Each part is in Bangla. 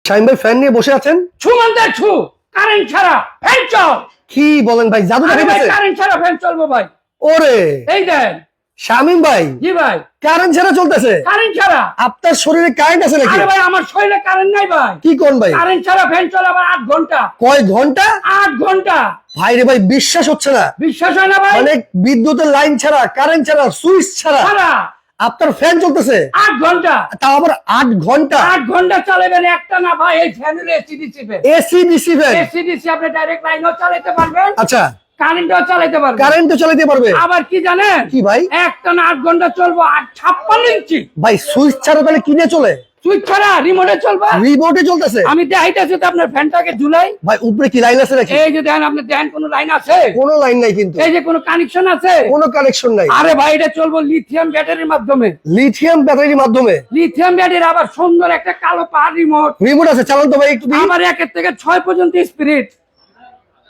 শাহিন ভাই ফ্যান নিয়ে বসে আছেন? ছুমান্তার ছু কারেন্ট ছাড়া ফ্যান চল। কি বলেন ভাই, জাদু আরে ভাই দেখাইতেছে? কারেন্ট ছাড়া ফ্যান চলবো ভাই। ওরে এই দেন শামিম ভাই, জি ভাই কারেন্ট ছাড়া চলতেছে? কারেন্ট ছাড়া। আপনার শরীরে কারেন্ট আছে নাকি? আরে ভাই আমার শরীরে কারেন্ট নাই ভাই। কি কোন ভাই? কারেন্ট ছাড়া ফ্যান চলে আবার 8 ঘন্টা। কয় ঘন্টা? 8 ঘন্টা। ভাই রে ভাই, বিশ্বাস হচ্ছে না। বিশ্বাস হয় না ভাই? মানে বিদ্যুতের লাইন ছাড়া, কারেন্ট ছাড়া, সুইচ ছাড়া ছাড়া আপনার ফ্যান চলতেছে? 8 ঘন্টা। তাও আবার 8 ঘন্টা? 8 ঘন্টা চালাবেন একটা না ভাই। এই ফ্যানের AC DC fan. AC DC fan? AC DC আপনি ডাইরেক্ট লাইনও চালাতে পারবেন, আচ্ছা, কারেন্টও চালাতে পারবেন। কারেন্ট তো চালাতে পারবে? আবার কি জানেন? কি ভাই? একটা না 8 ঘন্টা চলবো। 56 ইঞ্চি ভাই সুইচ ছাড়া তাহলে কিনে চলে? সুইচ ছাড়া রিমোটে চলবে। রিমোটে চলতেছে? আমি দেখাইতেছি তো আপনার ফ্যানটাকে ঝুলাই। ভাই উপরে কি লাইন আছে নাকি? এই যে দেখেন, আপনি দেখেন কোনো লাইন আছে? কোনো লাইন নাই কিন্তু। এই যে কোনো কানেকশন আছে? কোনো কানেকশন নাই। আরে ভাই এটা চলবো লিথিয়াম ব্যাটারির মাধ্যমে। লিথিয়াম ব্যাটারির মাধ্যমে? লিথিয়াম ব্যাটারি, আবার সুন্দর একটা কালো পাওয়ার রিমোট। রিমোট আছে, চালান তো ভাই একটু দিন। আবার 1 থেকে 6 পর্যন্ত স্পিড।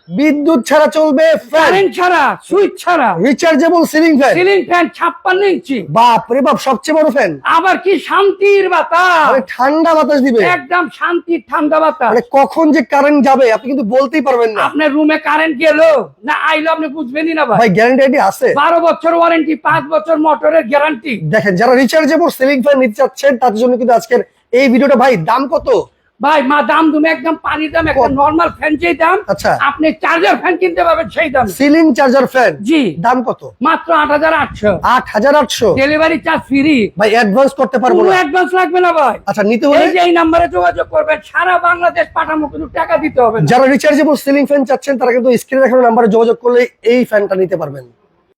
বিদ্যুৎ ছাড়া চলবে ফ্যান? কারেন্ট ছাড়া, সুইচ ছাড়া। Rechargeable ceiling fan? Ceiling fan 56 ইঞ্চি। বাপ রে বাপ, সবচেয়ে বড় ফ্যান। আবার কি শান্তির বাতাস, মানে ঠান্ডা বাতাস দিবে? একদম শান্তির ঠান্ডা বাতাস। মানে কখন যে কারেন্ট যাবে আপনি কিন্তু বলতেই পারবেন না। আপনার রুমে কারেন্ট গেল না আইলো আপনি বুঝবেনই না ভাই। ভাই গ্যারান্টি আছে? 12 বছর ওয়ারেন্টি, 5 বছর মোটরের গ্যারান্টি। দেখেন, যারা রিচার্জেবল সিলিং ফ্যান নিতে চাচ্ছেন তাদের জন্য কিন্তু আজকের এই ভিডিওটা। ভাই দাম কত? ভাই দাম তুমি একদম পানির দাম। একটা নরমাল ফ্যান যেই দাম, আচ্ছা, আপনি চার্জার ফ্যান কিনতে পারবেন সেই দাম। সিলিং চার্জার ফ্যান জি, দাম কত? মাত্র 8800। 8800? Delivery charge free. ভাই অ্যাডভান্স করতে পারবো কোনো না? অ্যাডভান্স লাগবে না ভাই। আচ্ছা, নিতে হলে এই যে এই নম্বরে যোগাযোগ করবেন, সারা বাংলাদেশ পাঠামো, কোনো টাকা দিতে হবে না। যারা রিচার্জেবল সিলিং ফ্যান চাচ্ছেন তারা কিন্তু স্ক্রিনে দেখানো নাম্বারে যোগাযোগ করলে এই ফ্যানটা নিতে পারবেন।